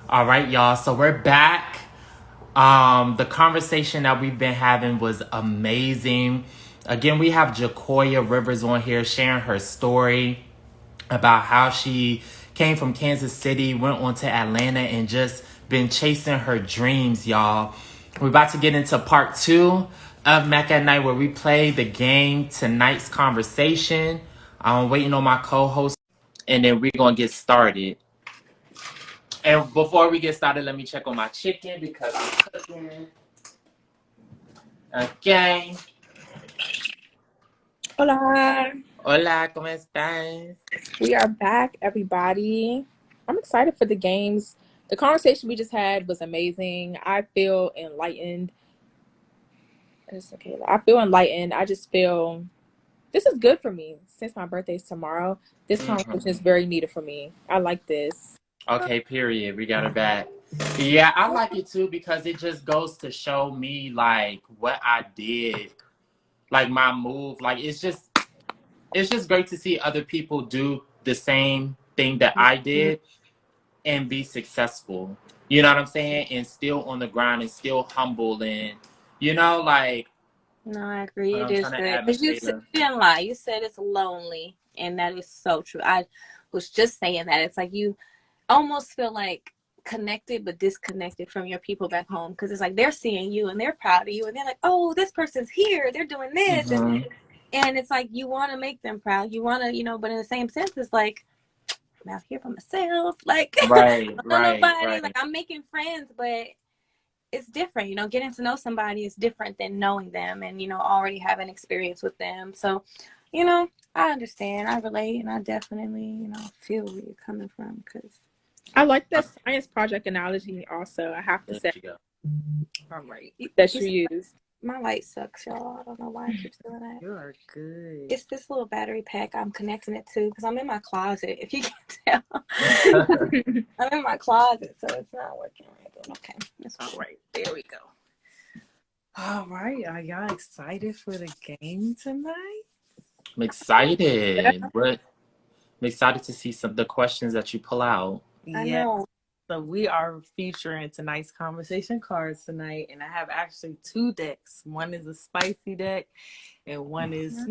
All right, y'all. So we're back. The conversation that we've been having was amazing. Again, we have Jacoya Rivers on here sharing her story about how she came from Kansas City, went on to Atlanta, and just been chasing her dreams, y'all. We're about to get into part 2 of Mac at Night, where we play the game Tonight's Conversation. I'm waiting on my co-host, and then we're going to get started. And before we get started, let me check on my chicken because I'm cooking. Okay. Hola. Hola, ¿cómo estás? We are back, everybody. I'm excited for the games. The conversation we just had was amazing. I feel enlightened. It's okay. I feel enlightened. I just feel this is good for me. Since my birthday is tomorrow, this conversation is very needed for me. I like this. Okay, period. We got it back. Yeah, I like it too because it just goes to show me like what I did, like my move. Like it's just great to see other people do the same thing that I did and be successful. You know what I'm saying? And still on the grind and still humble and like No, I agree. but It I'm is trying to good add because Makeda. you didn't lie. You said it's lonely, and that is so true. I was just saying that it's like you almost feel like connected but disconnected from your people back home because it's like they're seeing you and they're proud of you and they're like, oh, this person's here, they're doing this, and it's like you want to make them proud. You want to, but in the same sense, it's like I'm out here for myself. Like Right, I don't know right, nobody. Like right. I'm making friends, but it's different, getting to know somebody is different than knowing them and, already having experience with them. So, I understand, I relate, and I definitely, feel where you're coming from because. I like the science project analogy also. I have to There say, you go. All right. that you use. My light sucks, y'all. I don't know why it keeps doing that. You are good. It's this little battery pack I'm connecting it to because I'm in my closet, if you can tell. I'm in my closet, so it's not working right. But okay, it's All right, there we go. All right, are y'all excited for the game tonight? I'm excited. I'm excited to see some of the questions that you pull out. I Yeah. know. So we are featuring tonight's conversation cards tonight, and I have actually 2 decks. One is a spicy deck, and one is,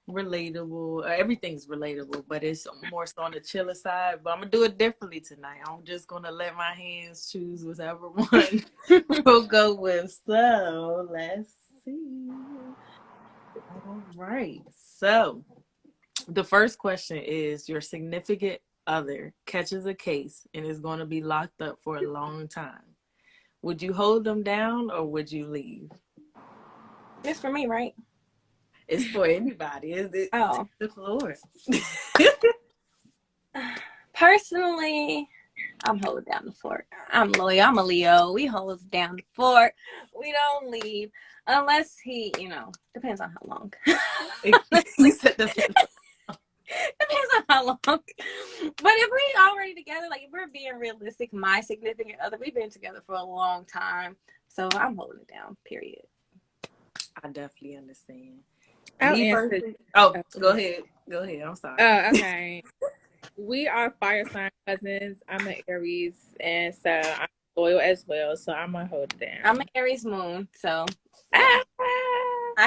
relatable. Everything's relatable, but it's more so on the chiller side. But I'm gonna do it differently tonight. I'm just gonna let my hands choose whichever one we'll go with. So let's see. All right. So the first question is, your significant other catches a case and is going to be locked up for a long time. Would you hold them down or would you leave? It's for me, right? It's for anybody. Is it? Oh. The floor. Personally, I'm holding down the fort. I'm loyal. I'm a Leo. We hold down the fort. We don't leave unless he, depends on how long. You said depends on how long. But if we already together, like if we're being realistic, my significant other, we've been together for a long time. So I'm holding it down, period. I definitely understand. I'll answer. Oh, go ahead. Go ahead. I'm sorry. Okay. We are fire sign cousins. I'm an Aries, and so I'm loyal as well. So I'm gonna hold it down. I'm an Aries moon, so I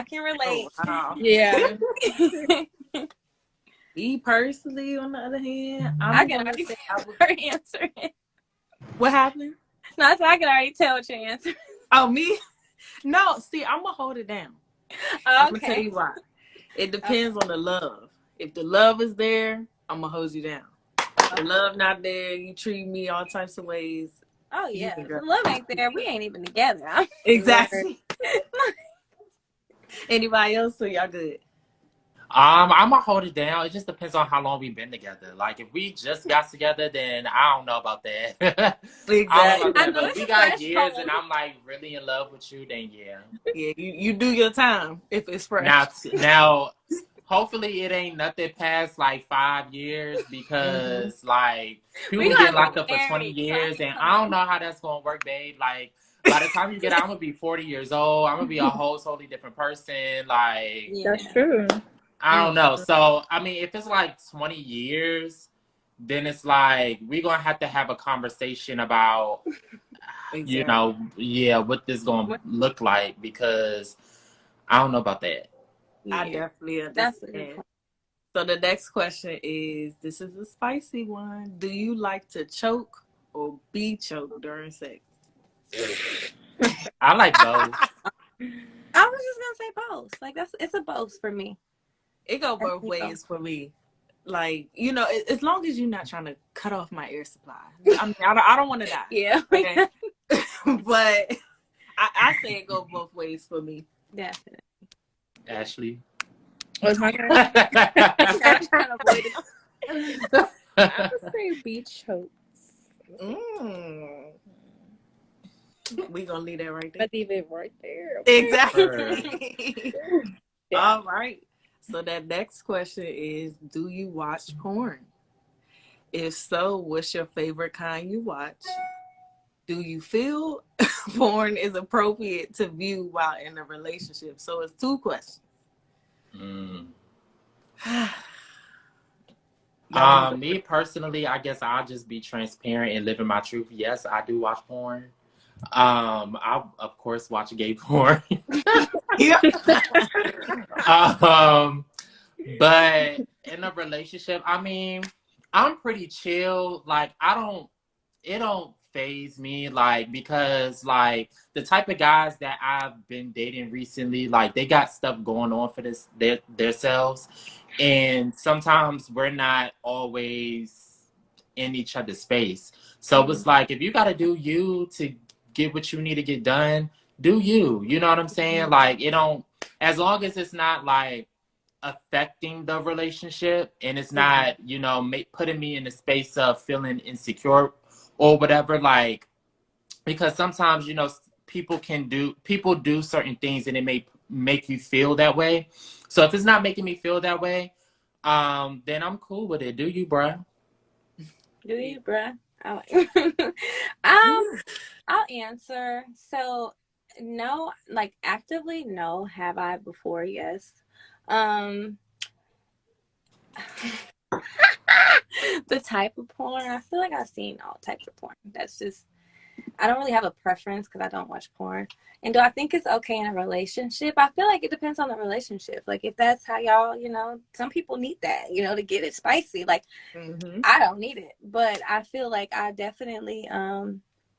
can relate. Oh, wow. Yeah. Me personally, on the other hand, I can already tell her answer. What happened? No, so I can already tell what your answer. Oh, me? No, see, I'm gonna hold it down. Okay. I'm gonna tell you why. It depends on the love. If the love is there, I'm gonna hold you down. If the love not there, you treat me all types of ways. Oh yeah, if the love ain't there, we ain't even together. Exactly. Anybody else? So y'all good? I'm gonna hold it down. It just depends on how long we've been together. Like if we just got together, then I don't know about that. Exactly. I don't know about that. But if we got years and I'm like really in love with you, then yeah. Yeah, you do your time if it's fresh. Now, hopefully it ain't nothing past like 5 years because like people get locked up for 20 years and I don't know how that's gonna work, babe. Like by the time you get out, I'm gonna be 40 years old. I'm gonna be a whole totally different person. Like That's true. I don't know. So I mean, if it's like 20 years, then it's like we're gonna have to have a conversation about, you Exactly. know, yeah, what this gonna look like, because I don't know about that. I Yeah, definitely that's a good understand. point. So the next question is, this is a spicy one. Do you like to choke or be choked during sex? I like both. I was just gonna say both. Like it's a both for me. It go both Definitely both. ways for me. Like, as long as you're not trying to cut off my air supply. I mean, I don't want to die. Yeah. Okay. But I say it go both ways for me. Definitely. Ashley. What's my turn? I'm trying to avoid it. I would say be choked. We gonna leave that right there. Let's leave it right there. Okay. Exactly. Yeah. All right. So that next question is, do you watch porn? If so, what's your favorite kind you watch? Do you feel porn is appropriate to view while in a relationship? So it's 2 questions. Me personally, I guess I'll just be transparent and living my truth. Yes, I do watch porn. I of course watch gay porn. But in a relationship, I mean, I'm pretty chill. Like it don't phase me, like, because like the type of guys that I've been dating recently, like they got stuff going on for their selves, and sometimes we're not always in each other's space. So it's like, if you got to do you to get what you need to get done, do you. You know what I'm saying? Like, it don't, as long as it's not like affecting the relationship and it's not, putting me in the space of feeling insecure or whatever, like, because sometimes, people do certain things and it may make you feel that way. So if it's not making me feel that way, then I'm cool with it. Do you, bruh? Do you, bruh? I'll answer. So no, like actively, no. Have I before? Yes. The type of porn, I feel like I've seen all types of porn. That's just, I don't really have a preference because I don't watch porn. And do I think it's okay in a relationship? I feel like it depends on the relationship. Like if that's how y'all, some people need that, to get it spicy. Like I don't need it, but I feel like I definitely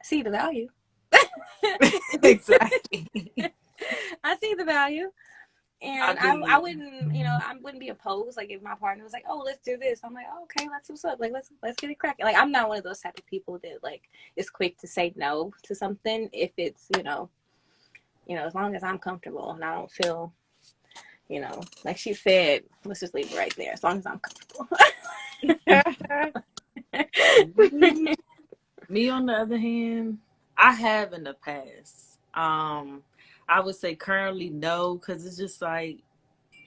see the value. Exactly. I see the value. And I wouldn't be opposed. Like if my partner was like, "Oh, let's do this," I'm like, oh, "Okay, let's do what's up. Like let's get it cracking." Like I'm not one of those type of people that like is quick to say no to something if it's as long as I'm comfortable and I don't feel, like she said, let's just leave it right there. As long as I'm comfortable. Me, on the other hand, I have in the past. I would say currently no, because it's just like,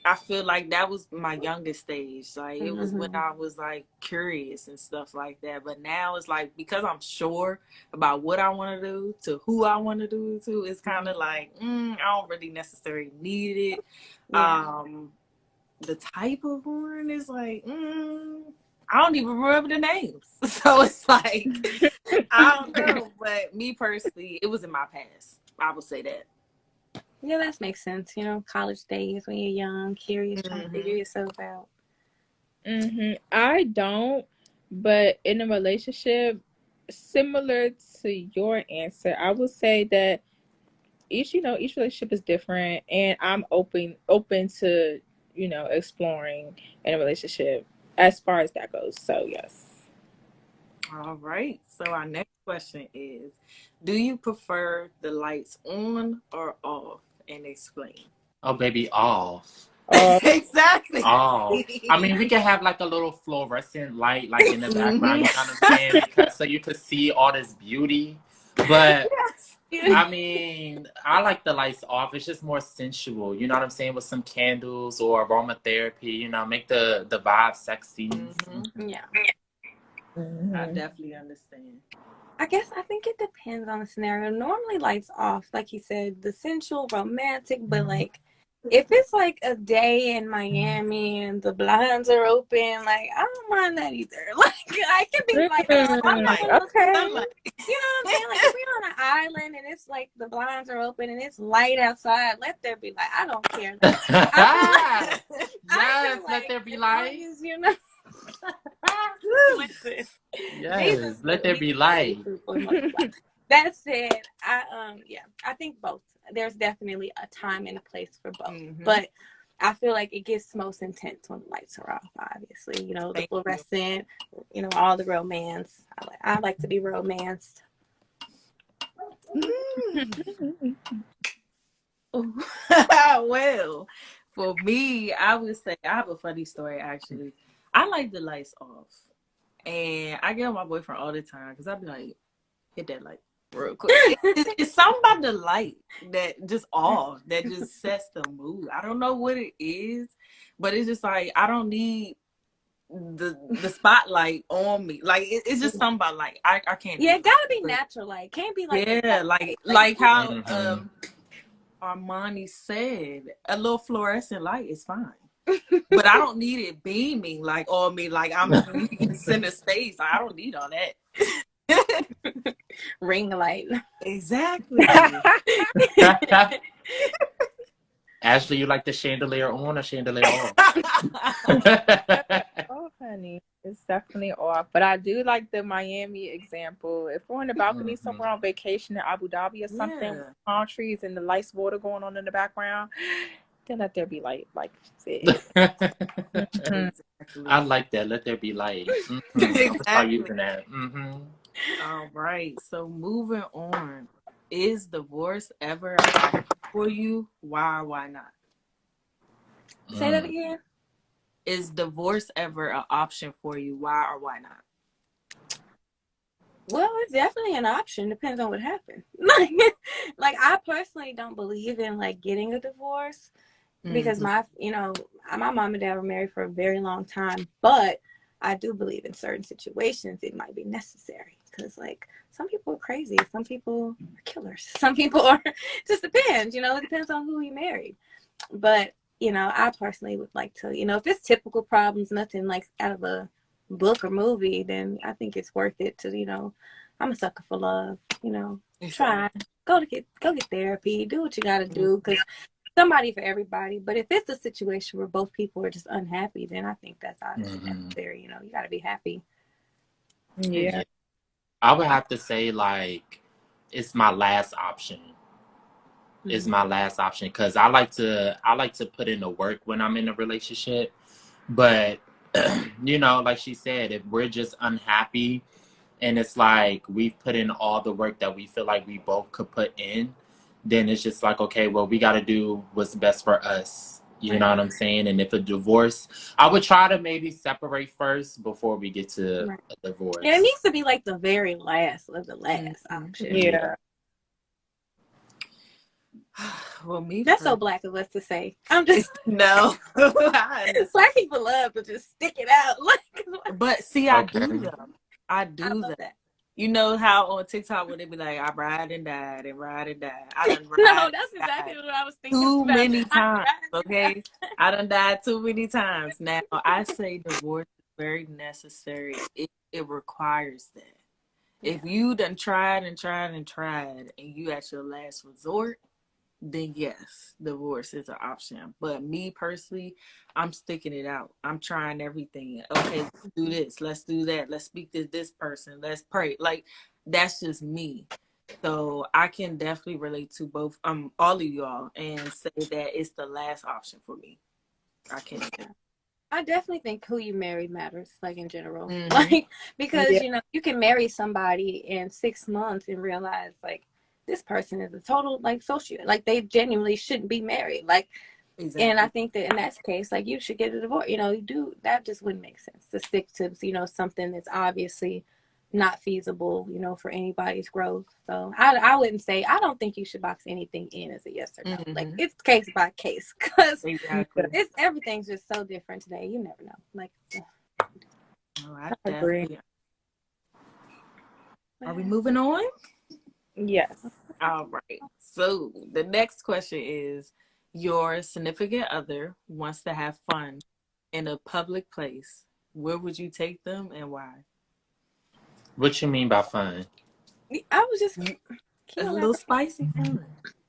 I feel like that was my youngest stage. Like it was when I was like curious and stuff like that. But now it's like, because I'm sure about what I want to do to who I want to do it to, it's kind of like, I don't really necessarily need it. Yeah. The type of porn is like, I don't even remember the names. So it's like, I don't know. But me personally, it was in my past. I would say that. Yeah, that makes sense. College days when you're young, curious, trying to figure yourself out. I don't, but in a relationship, similar to your answer, I would say that each relationship is different, and I'm open to exploring in a relationship as far as that goes. So yes. All right. So our next question is, do you prefer the lights on or off? And explain. Oh, baby, off. Exactly. Off. I mean, we can have like a little fluorescent light like in the background, you know what I'm saying? Because so you could see all this beauty. But I mean, I like the lights off. It's just more sensual, you know what I'm saying? With some candles or aromatherapy, make the vibe sexy. Yeah. I definitely understand. I guess I think it depends on the scenario. Normally lights off, like you said, the sensual, romantic, but like if it's like a day in Miami and the blinds are open, like I don't mind that either. Like I can be like, Sunlight. Okay. Sunlight. you know what I'm saying? Like if we're on an island and it's like the blinds are open and it's light outside, let there be light. I don't care. I Yes, feel let like there be as light. long as, you know. Listen, Yes, let there be light. That said, I think both. There's definitely a time and a place for both, Mhm. but I feel like it gets most intense when the lights are off. Obviously, you know, the Thank you. fluorescent, you know, all the romance. I like to be romanced. Well, for me, I would say I have a funny story actually. I like the lights off, and I get on my boyfriend all the time because I'd be like, hit that light real quick. It's something about the light that just off that just sets the mood. I don't know what it is, but it's just like I don't need the spotlight on me. Like it's just something about like I can't. Yeah, do it gotta it. be natural light. Can't be like Yeah, light. like how Mhm. Armani said, a little fluorescent light is fine. But I don't need it beaming like on me, like I'm in center stage. I don't need all that. ring light. Exactly. Ashley, you like the chandelier on or chandelier off? Oh, honey, it's definitely off. But I do like the Miami example. If we're on the balcony Mhm. somewhere on vacation in Abu Dhabi or something, with palm trees and the nice water going on in the background, then let there be light, like she said. Mhm. Exactly. I like that. Let there be light. I'm gonna start Exactly. using that. Mm-hmm. All right. So moving on. Is divorce ever an option for you? Why or why not? Say that again. Is divorce ever an option for you? Why or why not? Well, it's definitely an option. Depends on what happened. Like I personally don't believe in like getting a divorce because my mom and dad were married for a very long time, but I do believe in certain situations it might be necessary because like some people are crazy, some people are killers, some people are just depends, you know, it depends on who you married. But, you know, I personally would like to, you know, if it's typical problems, nothing like out of a book or movie, then I think it's worth it to, you know, I'm a sucker for love, you know, try, go get therapy, do what you got to do because somebody for everybody. But if it's a situation where both people are just unhappy, then I think that's obviously necessary. You know, you got to be happy. Yeah. I would have to say like it's my last option. Is my last option because I like to put in the work when I'm in a relationship. But you know, like she said, if we're just unhappy and it's like we've put in all the work that we feel like we both could put in, then it's just like, okay, well, we got to do what's best for us. You know what I'm saying? And if a divorce, I would try to maybe separate first before we get to a divorce. Yeah, it needs to be like the very last of the last option. Yeah. Well, me, that's so black of us to say. I'm just no. Black people love to just stick it out. Like, but see, I do though. I do that. You know how on TikTok when they be like, I ride and died and ride and died. I done ride no, that's exactly what I was thinking. Too many times. Okay, I done died too many times. Now I say divorce is very necessary. It requires that. If you done tried and tried and tried, and you at your last resort, then yes, divorce is an option. But me personally, I'm sticking it out. I'm trying everything. Okay, let's do this. Let's do that. Let's speak to this person. Let's pray. Like, that's just me. So I can definitely relate to both all of y'all and say that it's the last option for me. I can't. I definitely think who you marry matters, like in general. Like because you know, you can marry somebody in 6 months and realize like this person is a total like sociopath. Like they genuinely shouldn't be married. Like and I think that in that case, like you should get a divorce. You know, you do that just wouldn't make sense to stick to, you know, something that's obviously not feasible, you know, for anybody's growth. So I wouldn't say, I don't think you should box anything in as a yes or no. Like it's case by case because it's everything's just so different today. You never know. Like, I agree. Are we moving on? Yes. All right. So the next question is Your significant other wants to have fun in a public place. Where would you take them and why? What you mean by fun? I was just, You, can a you little elaborate? spicy fun.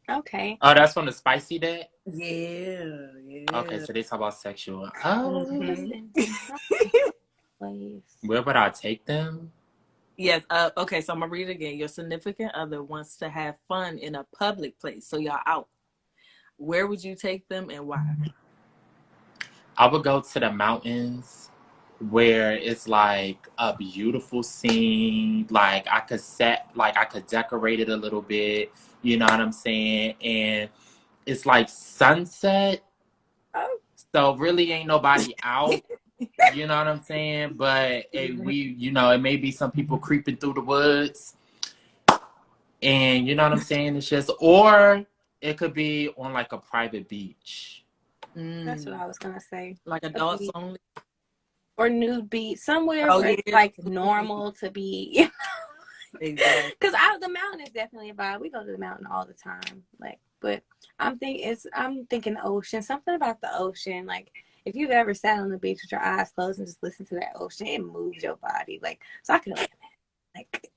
Okay. Oh, that's from the spicy deck? Yeah, Okay, yeah. so they talk about sexual. Just Mhm. in place. Where would I take them? Yes. Okay. So I'm gonna read it again. Your significant other wants to have fun in a public place, so y'all out. Where would you take them and why? I would go to the mountains where it's like a beautiful scene. Like I could decorate it a little bit. You know what I'm saying? And it's like sunset. Oh. So really ain't nobody out. You know what I'm saying? But it may be some people creeping through the woods. And you know what I'm saying? It's just, or it could be on like a private beach. That's what Mm, I was gonna say. like A adults beach only. or nude beach, somewhere Oh where yeah. it's like normal to be. Exactly. Because out the mountain is definitely a vibe. We go to the mountain all the time. Like, but I'm thinking ocean. Something about the ocean. Like, if you've ever sat on the beach with your eyes closed and just listen to that ocean, it moves your body. Like, so I can like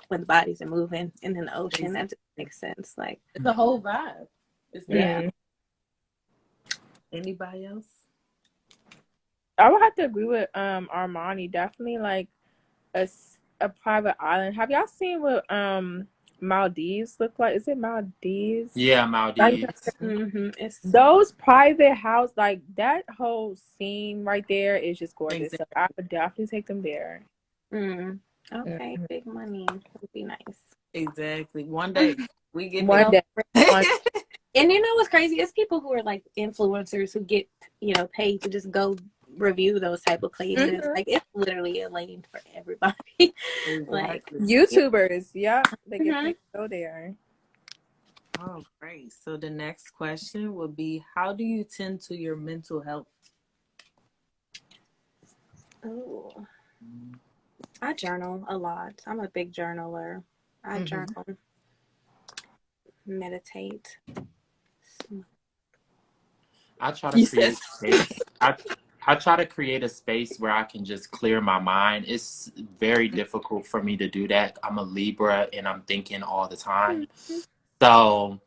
when the bodies are moving and then the ocean. That just makes sense. Like, It's a whole vibe. It's yeah. that. Anybody else? I would have to agree with Armani. Definitely like a private island. Have y'all seen what Maldives look like? Is it Maldives? Yeah, Maldives. It's Those private house, like that whole scene right there is just gorgeous. So Exactly. I would definitely take them there. okay. Mhm. Big money would be nice. Exactly. One day we get One there. day. One, And you know what's crazy? It's people who are like influencers who get, paid to just go review those type of places. Mhm. Like it's literally a lane for everybody. Like, Exactly. YouTubers, yep, they get mhm. paid to go there. Oh, great. So the next question would be, how do you tend to your mental health? Ooh, I journal a lot. I'm a big journaler. I Mhm. journal, meditate. I try to You said create space. I try to create a space where I can just clear my mind. It's very difficult for me to do that. I'm a Libra and I'm thinking all the time. Mhm. So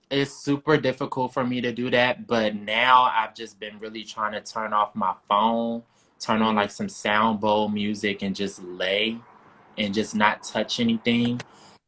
it's super difficult for me to do that. But now I've just been really trying to turn off my phone, turn on like some sound bowl music and just lay and just not touch anything.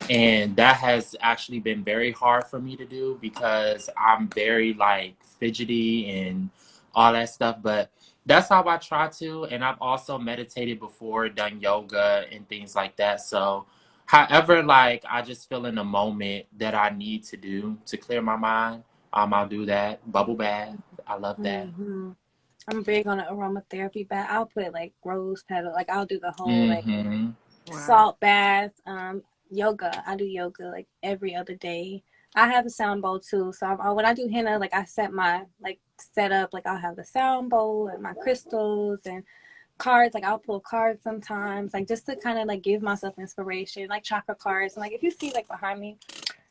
And that has actually been very hard for me to do because I'm very like fidgety and all that stuff. But that's how I try to. And I've also meditated before, done yoga and things like that. So, however, like I just feel in the moment that I need to do to clear my mind, I'll do that. Bubble bath. I love that. Mm-hmm. I'm big on the aromatherapy bath. I'll put like rose petal. Like I'll do the whole like Mm-hmm. wow. salt bath. Yoga. I do yoga like every other day. I have a sound bowl too. So when I do henna, like I set up. Like I'll have the sound bowl and my crystals and cards. Like I'll pull cards sometimes. Like just to kind of like give myself inspiration. Like chakra cards. And like if you see like behind me,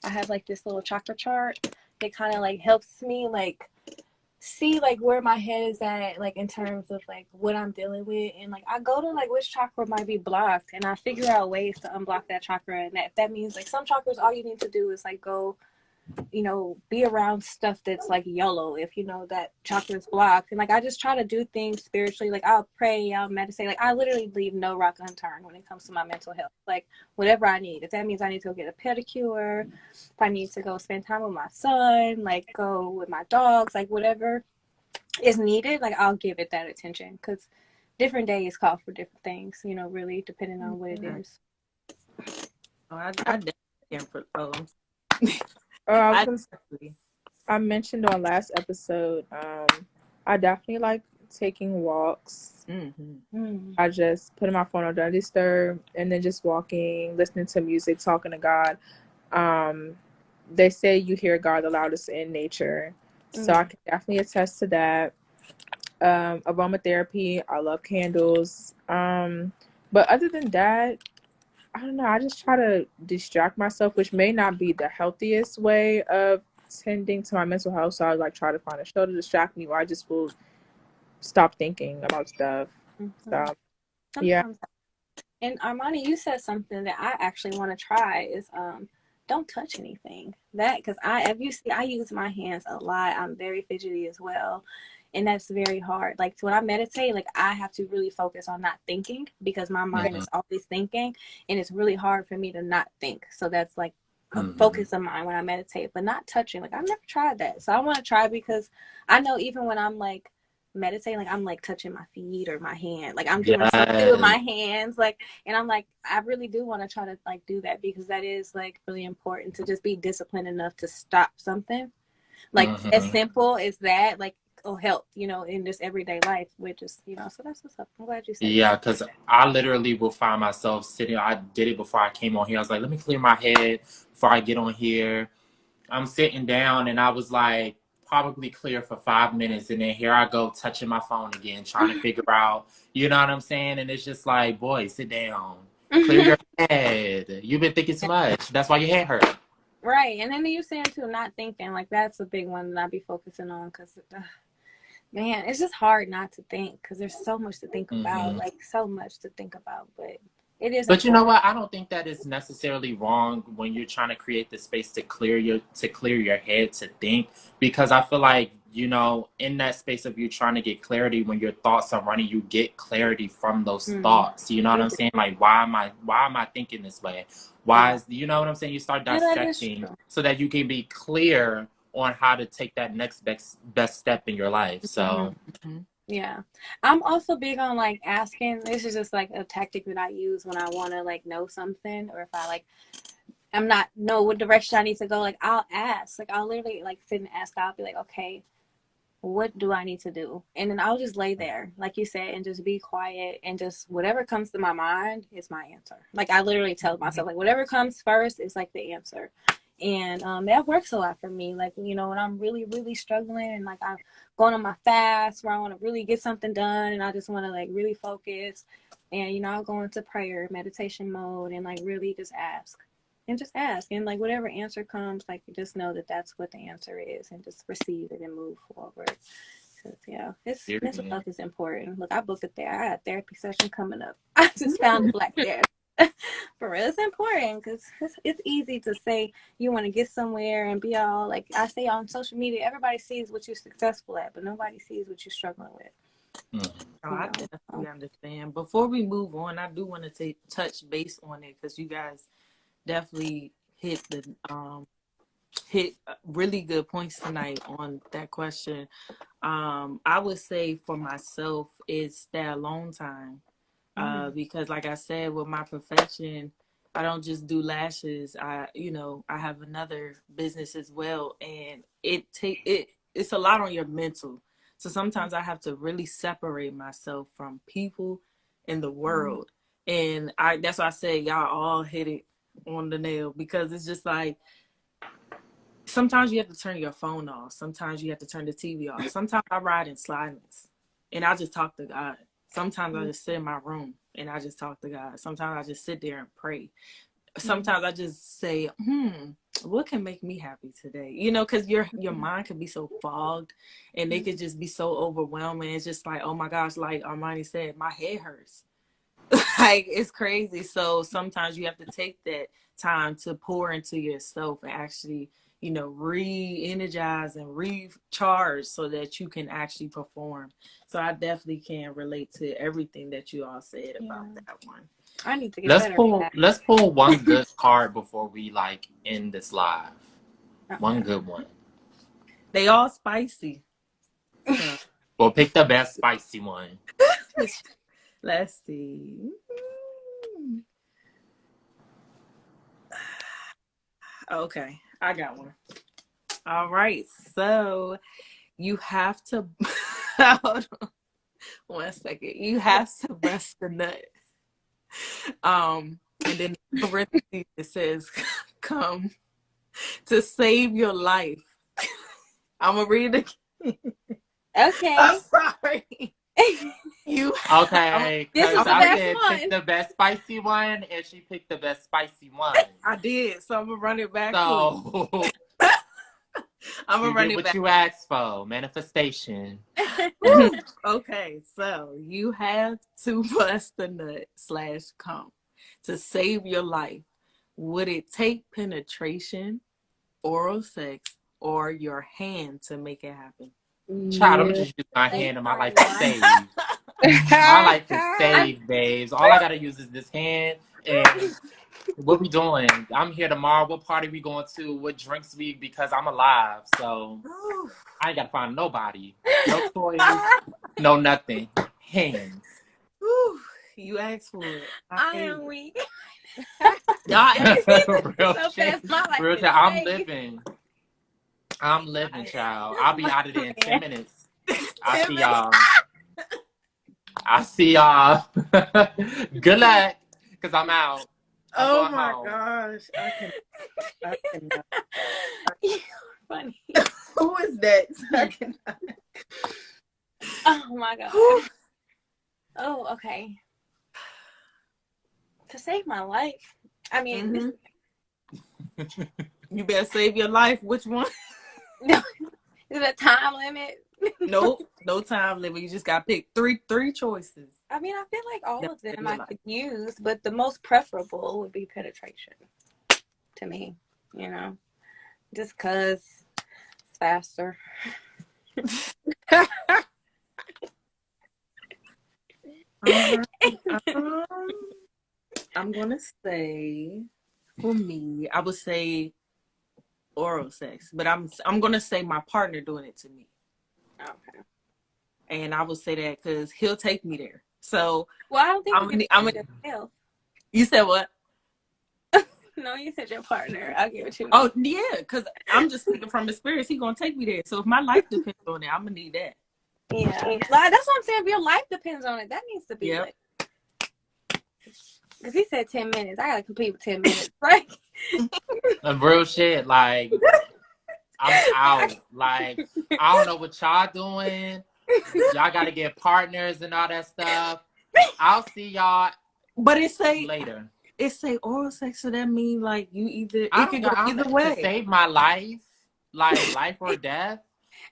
I have like this little chakra chart. It kind of like helps me like see like where my head is at, like in terms of like what I'm dealing with, and like I go to like which chakra might be blocked and I figure out ways to unblock that chakra. And that means like some chakras, all you need to do is like go, be around stuff that's like yellow if you know that chakra is blocked. And like I just try to do things spiritually. Like I'll pray, I'll meditate. Like I literally leave no rock unturned when it comes to my mental health. Like whatever I need. If that means I need to go get a pedicure, if I need to go spend time with my son, like go with my dogs, like whatever is needed, like I'll give it that attention because different days call for different things, really depending on what it Yeah. is. Oh, I definitely can't. I was I gonna definitely. I mentioned on last episode, I definitely like taking walks. Mm-hmm. I just put my phone on Do Not Disturb and then just walking, listening to music, talking to God. Um, they say you hear God the loudest in nature. So I can definitely attest to that. Aromatherapy, I love candles. But other than that, I don't know. I just try to distract myself, which may not be the healthiest way of tending to my mental health, so I like try to find a show to distract me, or I just will stop thinking about stuff. Mhm. So yeah. Sometimes. And Armani, you said something that I actually want to try is don't touch anything. That because if you see, I use my hands a lot. I'm very fidgety as well, and that's very hard. Like when I meditate, like I have to really focus on not thinking because my mind Mhm. is always thinking, and it's really hard for me to not think. So that's like a Mhm. focus of mine when I meditate, but not touching. Like I've never tried that, so I want to try because I know even when I'm like meditating, like I'm like touching my feet or my hand, like I'm doing something with Yes. my hands, like, and I'm like, I really do want to try to like do that because that is like really important to just be disciplined enough to stop something like as Mhm. simple as that, like will help, in this everyday life, which is, so that's what's up. I'm glad you said Yeah, that. because I literally will find myself sitting. I did it before I came on here. I was like, let me clear my head before I get on here. I'm sitting down and I was like, probably clear for 5 minutes. And then here I go touching my phone again, trying to figure out, you know what I'm saying? And it's just like, boy, sit down. Clear your head. You've been thinking too much. That's why your head hurt. Right, and then you saying too, not thinking, like that's a big one that I be focusing on because man, it's just hard not to think because there's so much to think about, Hmm. like so much to think about, but it is But you know important. what? I don't think that is necessarily wrong when you're trying to create the space to clear your head to think, because I feel like, in that space of you trying to get clarity, when your thoughts are running, you get clarity from those Mm, thoughts. You know what you I'm do. saying? Like, why am I thinking this way? Why Yeah, is, you know what I'm saying? You start yeah, that is dissecting true. so that you can be clear on how to take that next best step in your life. Hmm. So, Yeah, I'm also big on like asking. This is just like a tactic that I use when I want to like know something, or if I like I'm not know what direction I need to go. Like I'll ask. Like I'll literally like sit and ask. I'll be like, okay, what do I need to do? And then I'll just lay there, like you said, and just be quiet and just whatever comes to my mind is my answer. Like I literally tell myself, like whatever comes first is like the answer. And that works a lot for me. Like, when I'm really, really struggling and like I'm going on my fast where I want to really get something done and I just want to like really focus. And, I'll go into prayer, meditation mode and like really just ask. And just ask. And like whatever answer comes, like just know that that's what the answer is and just receive it and move forward. Because, yeah, it's mental period. health is important. Look, I booked it there. I got a therapy session coming up. I just found a black therapist. For real, it's important because it's easy to say you want to get somewhere and be all like I say on social media. Everybody sees what you're successful at, but nobody sees what you're struggling with. Mhm. Oh, You I know, definitely understand. Before we move on, I do want to touch base on it because you guys definitely hit really good points tonight on that question. I would say for myself, it's that alone time. Because like I said, with my profession, I don't just do lashes. I have another business as well, and it's a lot on your mental. So sometimes I have to really separate myself from people in the world, and that's why I say y'all all hit it on the nail because it's just like sometimes you have to turn your phone off. Sometimes you have to turn the TV off. Sometimes I ride in silence and I just talk to God. Sometimes I just sit in my room and I just talk to God. Sometimes I just sit there and pray. Sometimes I just say, what can make me happy today? Because your mind can be so fogged and it could just be so overwhelming. It's just like, oh my gosh, like Armani said, my head hurts. Like it's crazy. So sometimes you have to take that time to pour into yourself and actually, re-energize and recharge so that you can actually perform. So I definitely can relate to everything that you all said about yeah, that one. I need to get Let's better at pull that. let's pull one good card before we like end this live. One Okay. good one. They all spicy. So Well, pick the best spicy one. let's see. Okay, I got one. All right. So you have to hold on 1 second. You have to bust the nut. And then the parentheses it says come to save your life. I'm gonna read it again. I'm Okay. sorry. You Okay, This because is the I best said pick one. the best spicy one, and she picked the best spicy one. I did, so I'm gonna run it back quick. So, I'm gonna You run get it what back. you asked for. Manifestation. Woo. Okay, so you have to bust the nut / cum to save your life. Would it take penetration, oral sex, or your hand to make it happen? Child, I'm Yeah. just use my Save hand and my my life is life. saved. My life is I'm saved, babes. All I gotta use is this hand. And what we doing? I'm here tomorrow. What party we going to? What drinks we? Because I'm alive. So Woo. I ain't gotta find nobody. No toys. No nothing. Hands. Woo. You asked for it. I am weak. Y'all asked for it. Real So shit. fast, my life Real is shit. I'm saved. living. I'm living, child. I'll be out of there in 10 minutes. I'll 10 see minutes. y'all. I'll see y'all. Good luck. Because I'm out. I'm Oh going my home. gosh. I cannot. You're funny. Who is that? I cannot. Oh my god. Oh, okay. To save my life. I mean, You better save your life. Which one? is it a time limit? Nope. No time limit. You just got to pick three choices. I mean, I feel like all That of them save I your life. could use, but the most preferable would be penetration to me, you know, just because it's faster. I'm going to say, for me, I would say oral sex, but I'm going to say my partner doing it to me. Okay. And I would say that because he'll take me there. So Well, I don't think you I'm can yourself. You said what? No, you said your partner. I'll give it to you. Oh yeah, because I'm just speaking from experience. He's gonna take me there. So if my life depends on it, I'm gonna need that. Yeah. Like, that's what I'm saying. If your life depends on it, that needs to be like. Because he said 10 minutes. I gotta compete with 10 minutes. Like, Real shit. Like, I'm out. Like, I don't know what y'all doing. Y'all got to get partners and all that stuff. I'll see y'all But it say later. It say oral sex, so that mean like you either I it don't could know. go either way. To save my life, like life or death.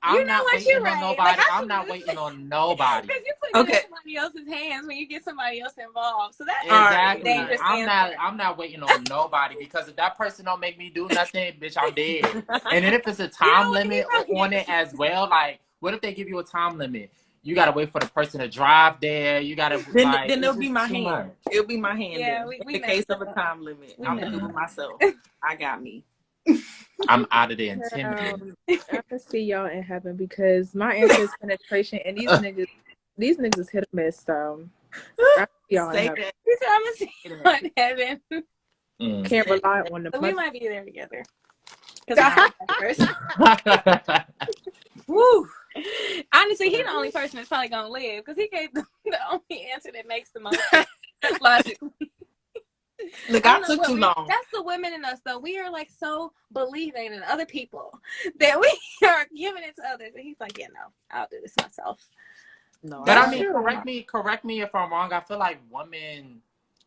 you I'm know not what, waiting you're on right. nobody. Like, I'm not waiting on nobody. Because you put it Okay. in somebody else's hands when you get somebody else involved. So that's Exactly. a dangerous answer. I'm not waiting on nobody because if that person don't make me do nothing, bitch, I'm dead. And then if it's a time what? limit He's on it as well, like what if they give you a time limit? You gotta wait for the person to drive there. You gotta Then like it'll it's be just my too hand. much. It'll be my hand. Yeah, then. we In the messed case of a up. time limit, We I'm gonna do messed it myself. I got me. I'm out of there in 10 minutes. I can see y'all in heaven because my answer is penetration, and these niggas hit or miss. So I see y'all in Say heaven. that. He said, I'm going to see you in heaven. Mm. Can't rely on the So we mother. might be there together. Because I'm first. Woo. Honestly, he's the only person that's probably going to live because he gave the only answer that makes the most sense logically. Look, I I don't know took what too long. That's the women in us, though. We are like so believing in other people that we are giving it to others. And he's like, yeah, no, I'll do this myself. No, But I That's mean, true. correct me if I'm wrong. I feel like women,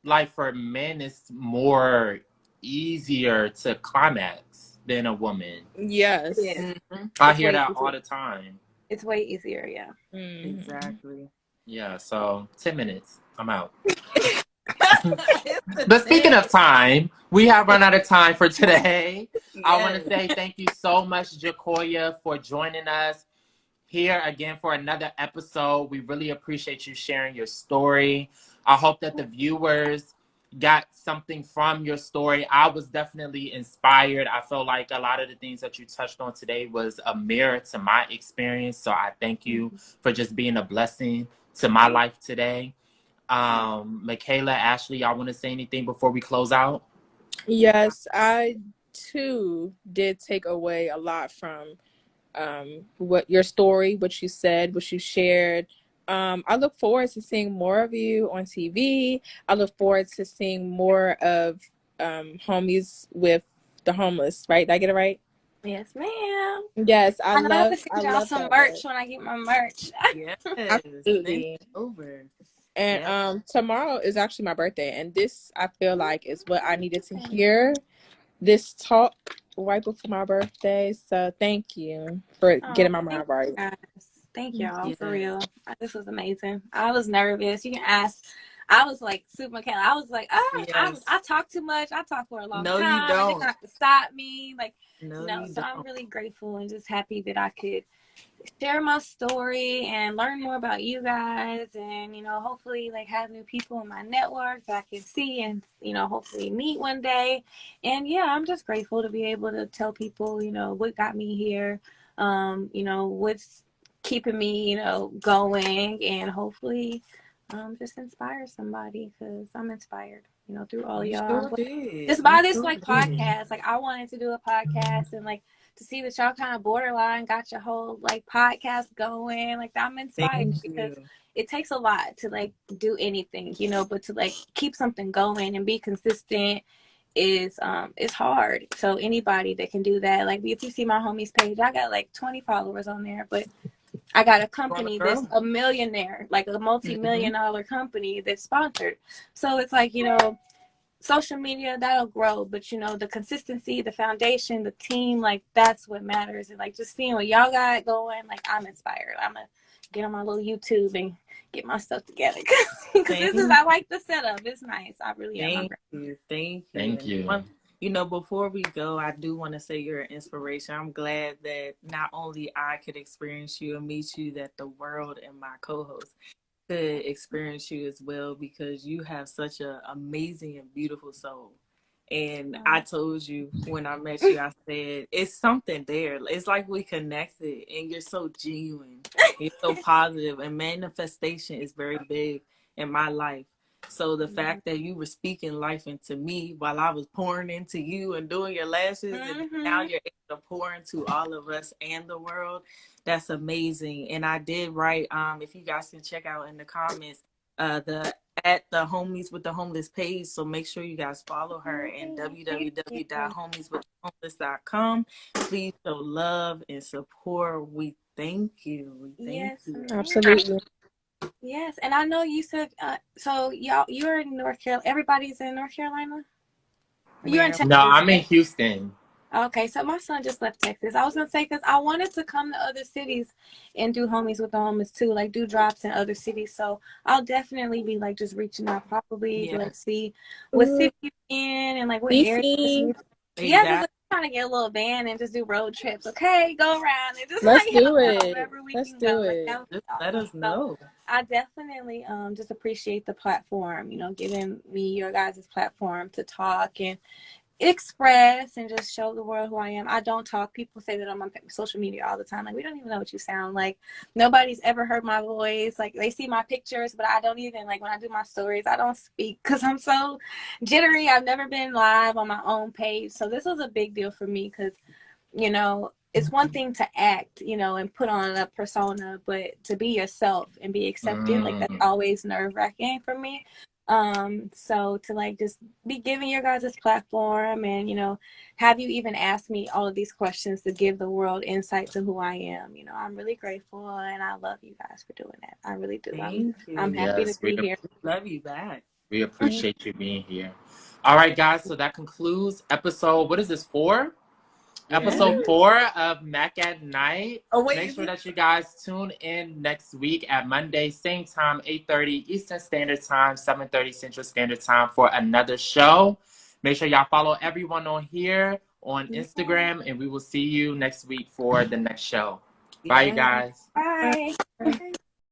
like for men, it's more easier to climax than a woman. Yes. Yeah. I It's hear way that easier. all the time. It's way easier, yeah. Mhm. exactly. Yeah, so 10 minutes. I'm out. It's the But speaking thing. of time, we have run out of time for today. I want to Yes. say thank you so much, Jacoya, for joining us here again for another episode. We really appreciate you sharing your story. I hope that the viewers got something from your story. I was definitely inspired. I felt like a lot of the things that you touched on today was a mirror to my experience. So I thank you for just being a blessing to my life today. Michaela, Ashley, y'all want to say anything before we close out? Yes, I too did take away a lot from what your story, what you said, what you shared. I look forward to seeing more of you on TV. I look forward to seeing more of homies with the homeless, right? Did I get it right? Yes, ma'am. Yes, I I know I have love to send y'all some that merch work. when I get my merch. Yes. Absolutely. Send it over. And Yep. tomorrow is actually my birthday, and this I feel like is what I needed to hear. This talk right before my birthday. So thank you for Oh, getting my thank mind you right. guys. Thank y'all for Yeah. real. This was amazing. I was nervous. You can ask. I was like super Michaela. I was like, Yes. I talk too much. I talk for a long No, you time, and they're don't. gonna have to stop me. Like, No, you So I'm don't. really grateful and just happy that I could share my story and learn more about you guys, and hopefully like have new people in my network that I can see and hopefully meet one day. And yeah, I'm just grateful to be able to tell people what got me here, what's keeping me going, and hopefully just inspire somebody, because I'm inspired through all You y'all. sure did. Just You by this sure like did. podcast, like I wanted to do a podcast, and like to see that y'all kind of borderline got your whole like podcast going. Like I'm inspired Thank because you. it takes a lot to like do anything, but to like keep something going and be consistent is hard. So anybody that can do that, like if you see my homies page, I got like 20 followers on there, but I got a Wanna company that's grow? a millionaire, like a Mm-hmm. multi-million dollar company that's sponsored. So it's like, social media, that'll grow, but the consistency, the foundation, the team, like that's what matters. And like just seeing what y'all got going, like I'm inspired. I'm gonna get on my little YouTube and get my stuff together, because Thank I like the setup. It's nice. I really am. Thank you. Thank you. Thank And you. before we go, I do want to say you're an inspiration. I'm glad that not only I could experience you and meet you, that the world and my co-host could experience you as well, because you have such an amazing and beautiful soul. And I told you when I met you, I said, it's something there. It's like we connected, and you're so genuine. You're so positive, and manifestation is very big in my life. So the fact that you were speaking life into me while I was pouring into you and doing your lashes, and now you're able to pour into all of us and the world, that's amazing. And I did write, if you guys can check out in the comments, the at the Homies with the Homeless page. So make sure you guys follow her and www.homieswiththehomeless.com. Please show love and support. We thank you. We thank Yes, you. Absolutely. yes. And I know you said so you're in North Carolina. Everybody's in North Carolina. You're in Maryland. No, Texas, I'm in right? Houston. Okay, so my son just left Texas. I was gonna say, because I wanted to come to other cities and do Homies with the Homeless too, like do drops in other cities. So I'll definitely be like just reaching out, probably like Yes, see what city you're in and like what areas. DC, Yeah, because exactly. I'm trying to get a little van and just do road trips. Okay, go around and just let's like do help out it. wherever we Let's can do go. Like it. that would be Just let awesome. us So know. I definitely just appreciate the platform. Giving me your guys' platform to talk and express and just show the world who I am. I don't talk. People say that I'm on social media all the time. Like, we don't even know what you sound like. Nobody's ever heard my voice. Like, they see my pictures, but I don't even, like, when I do my stories, I don't speak because I'm so jittery. I've never been live on my own page. So this was a big deal for me because, it's one thing to act, and put on a persona, but to be yourself and be accepted, like that's Mm. always nerve-wracking for me. So to like just be giving your guys this platform and, have you even ask me all of these questions to give the world insight to who I am. I'm really grateful and I love you guys for doing that. I really do. Thank I'm you. happy to Yes, be here. Love you back. we appreciate you being here. All right, guys. So that concludes episode. What is this for? Yeah. Episode 4 of Mac at Night. Oh wait, Make is sure it? that you guys tune in next week at Monday, same time, 8:30 Eastern Standard Time, 7:30 Central Standard Time for another show. Make sure y'all follow everyone on here on Yeah. Instagram, and we will see you next week for the next show. Bye, you Yeah. guys. Bye.